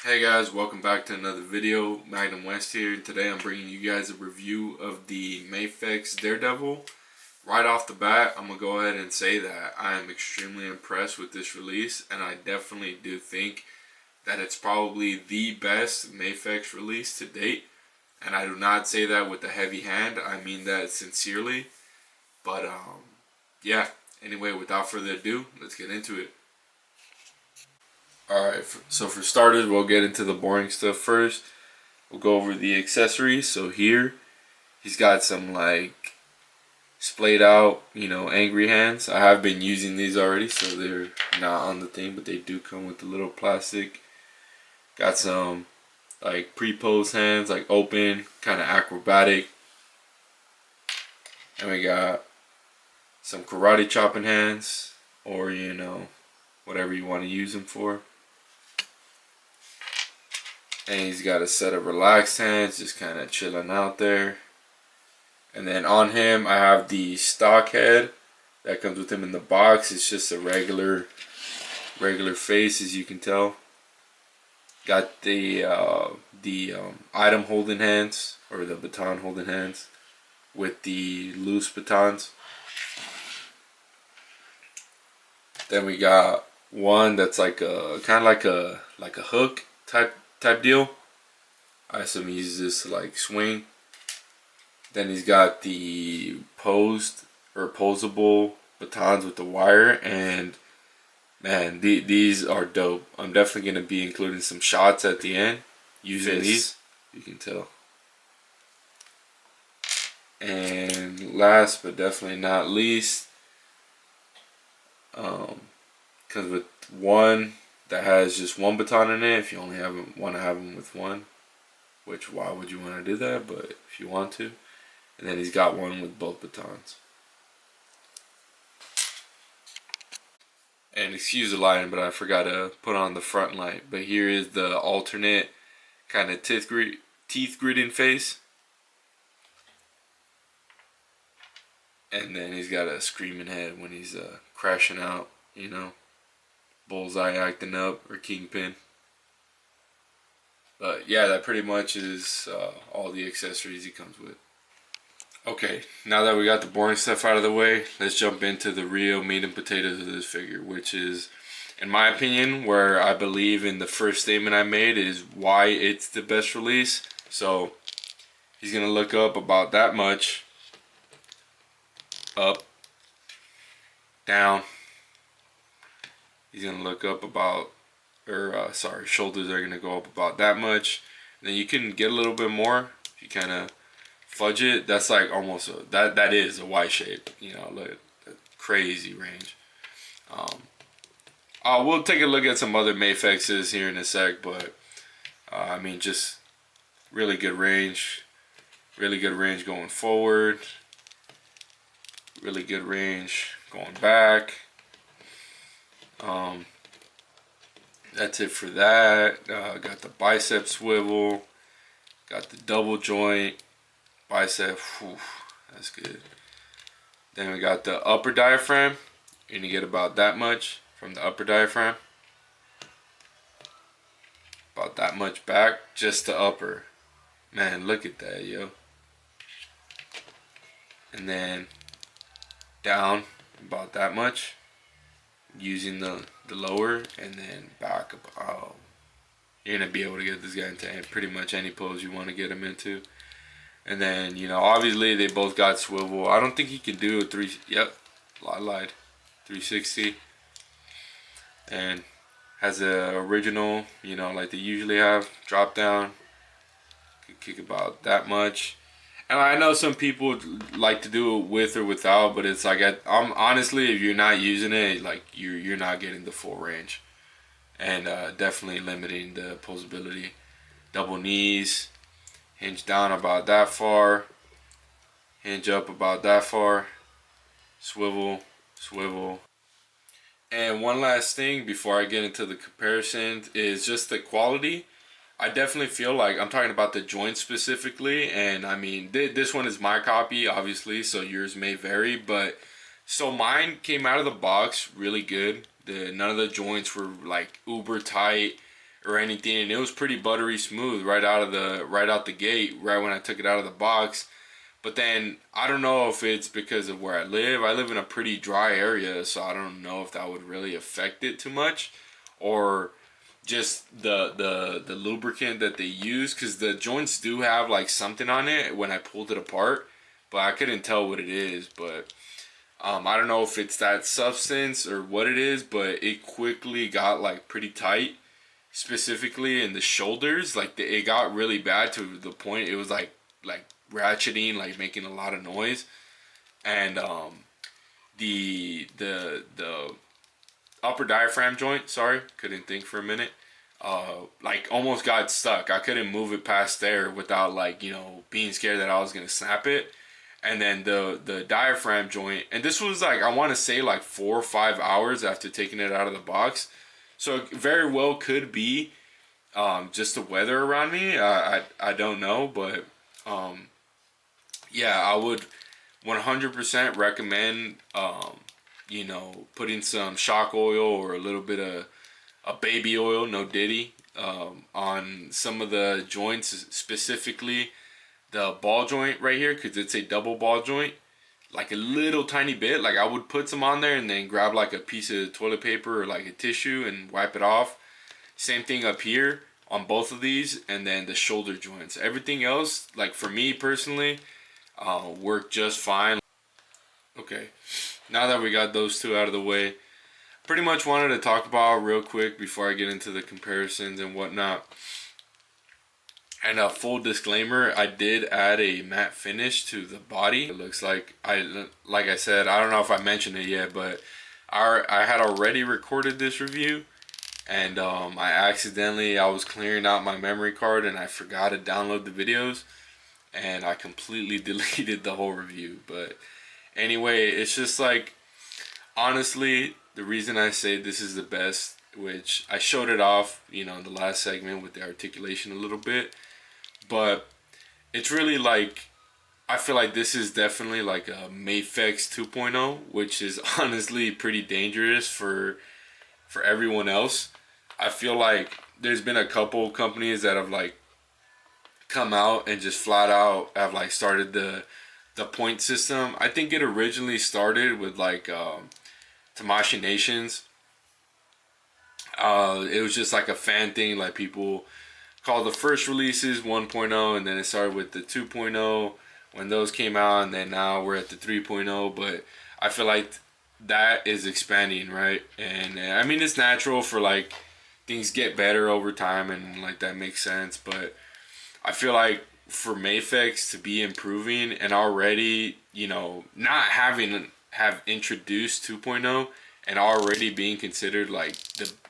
Hey guys, welcome back to another video. Magnum West here. Today I'm bringing you guys a review of the MAFEX Daredevil. Right off the bat, I'm going to go ahead and say that I am extremely impressed with this release, and I definitely do think that it's probably the best MAFEX release to date. And I do not say that with a heavy hand, I mean that sincerely. But yeah, anyway, without further ado, let's get into it. Alright, so for starters, we'll get into the boring stuff first. We'll go over the accessories. So here, he's got some like splayed out, angry hands. I have been using these already, so they're not on the thing, but they do come with the little plastic. Got some like pre-pose hands, like open, kind of acrobatic. And we got some karate chopping hands, or whatever you want to use them for. And he's got a set of relaxed hands, just kind of chilling out there. And then on him, I have the stock head that comes with him in the box. It's just a regular face, as you can tell. Got the item holding hands, or the baton holding hands, with the loose batons. Then we got one that's like a kind of like a hook type deal. I assume he uses this to like swing. Then he's got the posable batons with the wire, and man, these are dope. I'm definitely gonna be including some shots at the end using these. You can tell. And last but definitely not least, comes with one that has just one baton in it. If you only want to have them with one, which why would you want to do that? But if you want to, and then he's got one with both batons. And excuse the lighting, but I forgot to put on the front light. But here is the alternate kind of teeth gritting face. And then he's got a screaming head when he's crashing out, Bullseye acting up, or Kingpin. But yeah, that pretty much is all the accessories he comes with. Okay, now that we got the boring stuff out of the way, let's jump into the real meat and potatoes of this figure, which is, in my opinion, where I believe in the first statement I made is why it's the best release. So he's going to look up about that much. Up, down. He's going to look up about, shoulders are going to go up about that much. And then you can get a little bit more if you kind of fudge it. That's like almost that is a Y shape, like a crazy range. We'll take a look at some other MAFEXs here in a sec, but I mean, just really good range going forward, really good range going back. That's it for that. Got the bicep swivel, got the double joint bicep. Whew, that's good. Then we got the upper diaphragm, and you get about that much from the upper diaphragm. About that much back, just the upper. Man, look at that, yo. And then down about that much, using the lower, and then back about. You're gonna be able to get this guy into pretty much any pose you want to get him into. And then, obviously they both got swivel. I don't think he can do a I lied. 360. And has a original, like they usually have, drop down. Could kick about that much. And I know some people like to do it with or without, but it's like, I'm honestly, if you're not using it, like you're not getting the full range. And definitely limiting the posability. Double knees. Hinge down about that far. Hinge up about that far. Swivel, swivel. And one last thing before I get into the comparison is just the quality. I definitely feel like, I'm talking about the joints specifically, and I mean, this one is my copy, obviously, so yours may vary, but so mine came out of the box really good. None of the joints were like uber tight. or anything, and it was pretty buttery smooth right out the gate, right when I took it out of the box. But then I don't know if it's because of where I live. I live in a pretty dry area, so I don't know if that would really affect it too much, or just the lubricant that they use, because the joints do have like something on it when I pulled it apart, but I couldn't tell what it is. But I don't know if it's that substance or what it is, but it quickly got like pretty tight, specifically in the shoulders. Like it got really bad to the point it was like ratcheting, like making a lot of noise. And the upper diaphragm joint, sorry, couldn't think for a minute, like almost got stuck. I couldn't move it past there without, like, you know, being scared that I was gonna snap it. And then the diaphragm joint, and this was like, I want to say like 4 or 5 hours after taking it out of the box, so it very well could be just the weather around me. I don't know, but yeah, I would 100% recommend you know, putting some shock oil or a little bit of a baby oil, no diddy, on some of the joints, specifically the ball joint right here, because it's a double ball joint. Like a little tiny bit, like I would put some on there and then grab like a piece of toilet paper or like a tissue and wipe it off. Same thing up here on both of these, and then the shoulder joints. Everything else, like for me personally, worked just fine. Okay, now that we got those two out of the way, pretty much wanted to talk about real quick before I get into the comparisons and whatnot. And a full disclaimer, I did add a matte finish to the body. It looks like I said, I don't know if I mentioned it yet, but I had already recorded this review, and I was clearing out my memory card and I forgot to download the videos, and I completely deleted the whole review. But anyway, it's just like, honestly, the reason I say this is the best, which I showed it off, you know, in the last segment with the articulation a little bit, but it's really like, I feel like this is definitely like a MAFEX 2.0, which is honestly pretty dangerous for everyone else. I feel like there's been a couple companies that have like come out and just flat out have like started the point system. I think it originally started with like Tamashi Nations. It was just like a fan thing, like people called the first releases 1.0, and then it started with the 2.0 when those came out, and then now we're at the 3.0. But I feel like that is expanding, right? And I mean, it's natural for like things get better over time, and like that makes sense. But I feel like for MAFEX to be improving and already, you know, not have introduced 2.0 and already being considered like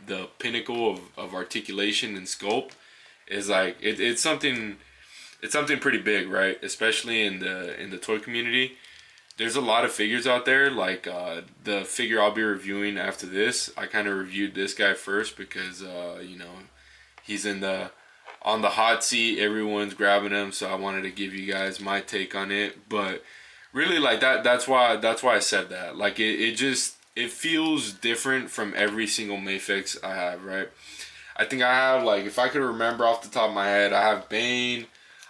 the pinnacle of articulation and sculpt is like it's something pretty big, right? Especially in the toy community. There's a lot of figures out there, like the figure I'll be reviewing after this. I kind of reviewed this guy first because you know, he's on the hot seat. Everyone's grabbing him, so I wanted to give you guys my take on it. But really, like that's why I said that. Like it feels different from every single MAFEX I have, right? I think I have, like, if I could remember off the top of my head, I have Bane.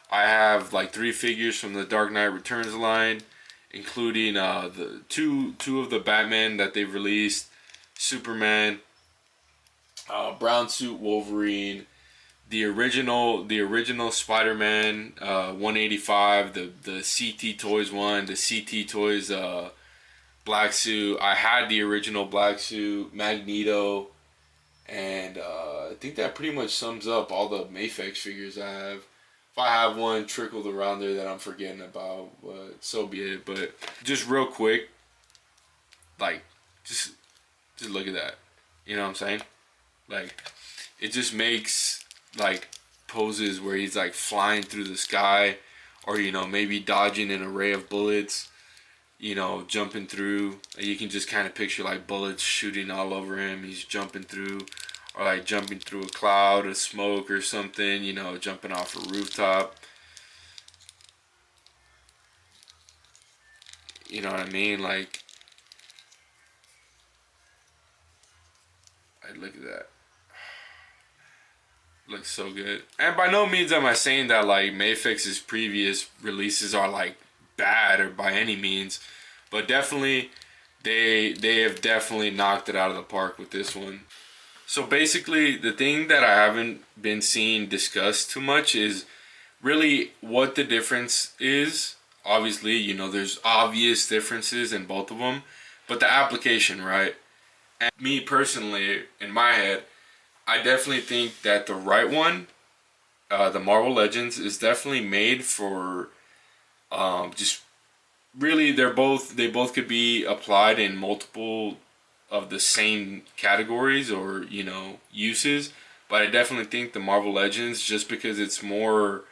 I have like 3 figures from the Dark Knight Returns line, including the two of the Batman that they've released, Superman, Brown Suit Wolverine, the original Spider-Man 185, the CT Toys one, the CT Toys Black Suit. I had the original Black Suit, Magneto, and I think that pretty much sums up all the MAFEX figures I have. If I have one trickled around there that I'm forgetting about, but so be it. But just real quick, like, just look at that. You know what I'm saying? Like, it just makes like poses where he's like flying through the sky, or, you know, maybe dodging an array of bullets, you know, jumping through. You can just kind of picture like bullets shooting all over him. He's jumping through, or like jumping through a cloud of smoke or something, you know, jumping off a rooftop. You know what I mean? Like look at that. Looks so good. And by no means am I saying that like MAFEX's previous releases are like bad or by any means, but definitely they have definitely knocked it out of the park with this one. So basically, the thing that I haven't been seeing discussed too much is really what the difference is. Obviously, you know, there's obvious differences in both of them, but the application, right? And me personally, in my head, I definitely think that the right one, the Marvel Legends, is definitely made for just really they both could be applied in multiple of the same categories or you know uses, but I definitely think the Marvel Legends, just because it's more,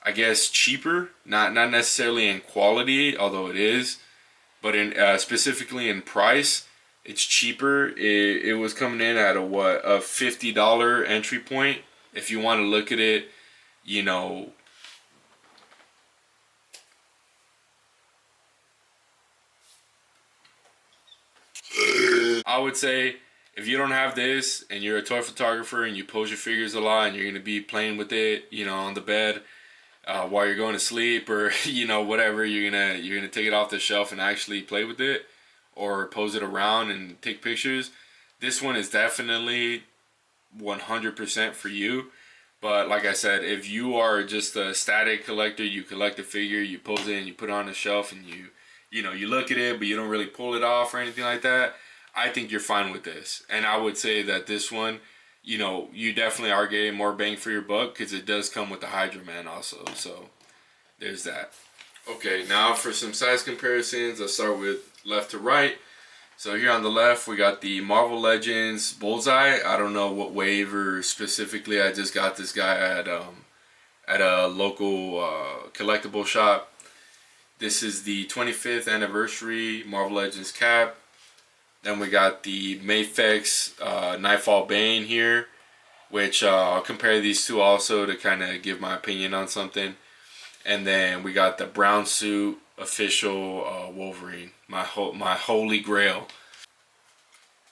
I guess, cheaper, not necessarily in quality, although it is, but in specifically in price, it's cheaper. It was coming in at a $50 entry point. If you want to look at it, you know, I would say if you don't have this and you're a toy photographer and you pose your figures a lot and you're gonna be playing with it, you know, on the bed while you're going to sleep or you know whatever, you're gonna take it off the shelf and actually play with it or pose it around and take pictures. This one is definitely 100% for you. But like I said, if you are just a static collector, you collect a figure, you pose it and you put it on a shelf and you know, you look at it but you don't really pull it off or anything like that, I think you're fine with this. And I would say that this one, you know, you definitely are getting more bang for your buck because it does come with the Hydra Man also. So there's that. Okay, now for some size comparisons, I'll start with left to right. So here on the left, we got the Marvel Legends Bullseye. I don't know what wave or specifically. I just got this guy at a local collectible shop. This is the 25th anniversary Marvel Legends cap. Then we got the MAFEX Nightfall Bane here, which I'll compare these two also to kind of give my opinion on something. And then we got the brown suit official Wolverine, my holy grail.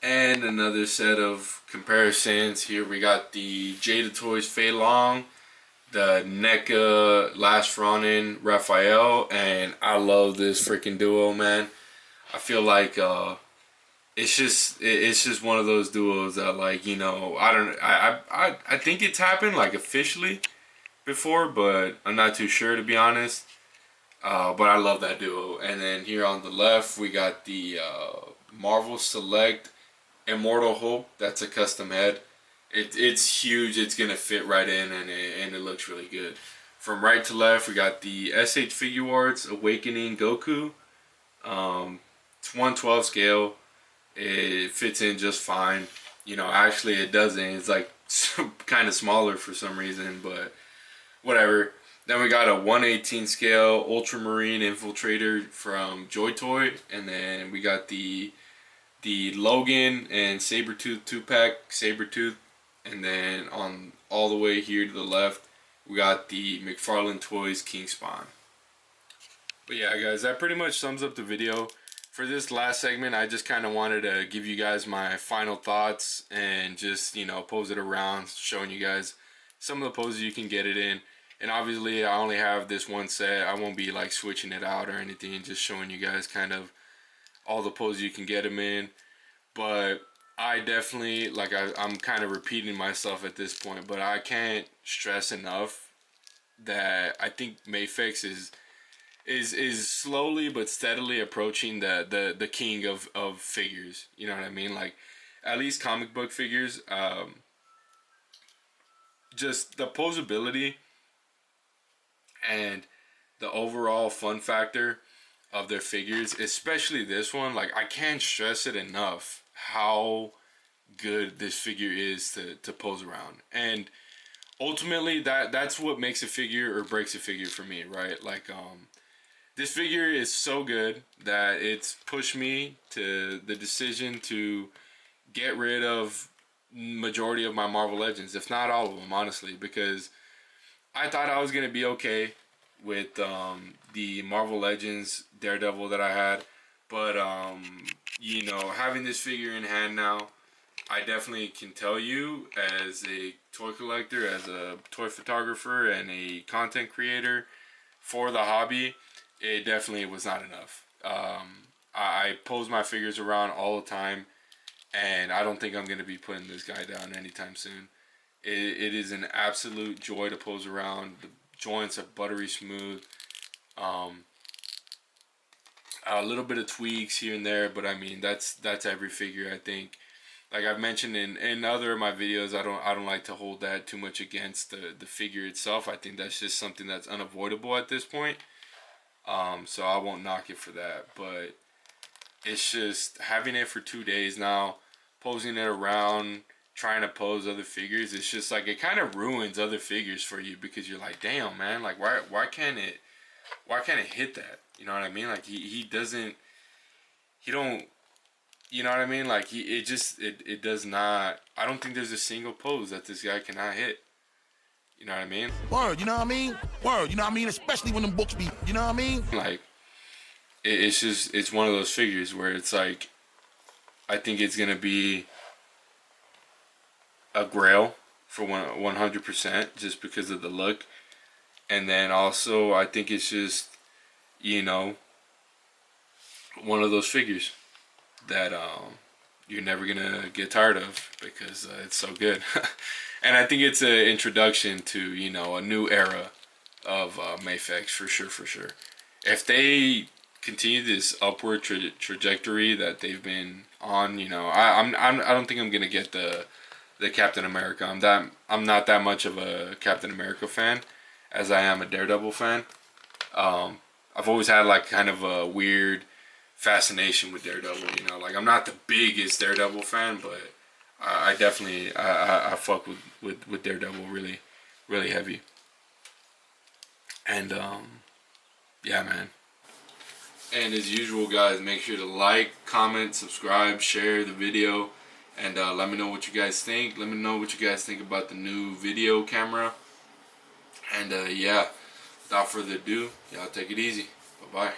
And another set of comparisons. Here we got the Jada Toys Fei Long, the NECA Last Ronin Raphael, and I love this freaking duo, man. I feel like it's just one of those duos that, like, you know, I think it's happened like officially before, but I'm not too sure to be honest. But I love that duo. And then here on the left we got the Marvel Select Immortal Hulk. That's a custom head. It's huge. It's gonna fit right in, and it looks really good. From right to left, we got the SH Figure Arts Awakening Goku. It's 1/12 scale. It fits in just fine. You know, actually it doesn't. It's like kind of smaller for some reason, but whatever. Then we got a 1/18 scale Ultramarine Infiltrator from Joy Toy, and then we got the Logan and Sabretooth 2-pack Sabretooth, and then on all the way here to the left we got the McFarlane Toys King Spawn. But yeah, guys, that pretty much sums up the video. For this last segment, I just kind of wanted to give you guys my final thoughts and just, you know, pose it around, showing you guys some of the poses you can get it in. And obviously, I only have this one set. I won't be like switching it out or anything, just showing you guys kind of all the poses you can get them in. But I definitely, like, I'm kind of repeating myself at this point, but I can't stress enough that I think MAFEX is slowly but steadily approaching the king of figures. You know what I mean? Like, at least comic book figures. Just the posability and the overall fun factor of their figures, especially this one. Like, I can't stress it enough how good this figure is to pose around. And ultimately, that's what makes a figure or breaks a figure for me, right? Like, this figure is so good that it's pushed me to the decision to get rid of majority of my Marvel Legends, if not all of them, honestly, because I thought I was gonna be okay with the Marvel Legends Daredevil that I had, but you know, having this figure in hand now, I definitely can tell you, as a toy collector, as a toy photographer, and a content creator for the hobby, it definitely was not enough. I pose my figures around all the time, and I don't think I'm going to be putting this guy down anytime soon. It is an absolute joy to pose around. The joints are buttery smooth. A little bit of tweaks here and there, but I mean that's every figure, I think. Like I've mentioned in other of my videos, I don't like to hold that too much against the figure itself. I think that's just something that's unavoidable at this point. So I won't knock it for that. But it's just having it for 2 days now, posing it around, trying to pose other figures. It's just like it kind of ruins other figures for you, because you're like, damn man, like why can't it hit that? You know what I mean? Like he doesn't, he don't. You know what I mean? Like it does not. I don't think there's a single pose that this guy cannot hit. You know what I mean? Word, you know what I mean? Word, you know what I mean? Especially when them books be, you know what I mean? Like it's one of those figures where it's like, I think it's gonna be a grail for 100%, just because of the look, and then also I think it's just, you know, one of those figures that you're never gonna get tired of, because it's so good. And I think it's an introduction to, you know, a new era of MAFEX, for sure. If they continue this upward trajectory that they've been on, you know, I don't think I'm gonna get the Captain America. I'm not that much of a Captain America fan as I am a Daredevil fan. I've always had like kind of a weird fascination with Daredevil, you know. Like I'm not the biggest Daredevil fan, but I definitely I fuck with Daredevil really heavy. And yeah, man. And as usual, guys, make sure to like, comment, subscribe, share the video, and let me know what you guys think. Let me know what you guys think about the new video camera. And yeah, without further ado, y'all take it easy. Bye bye.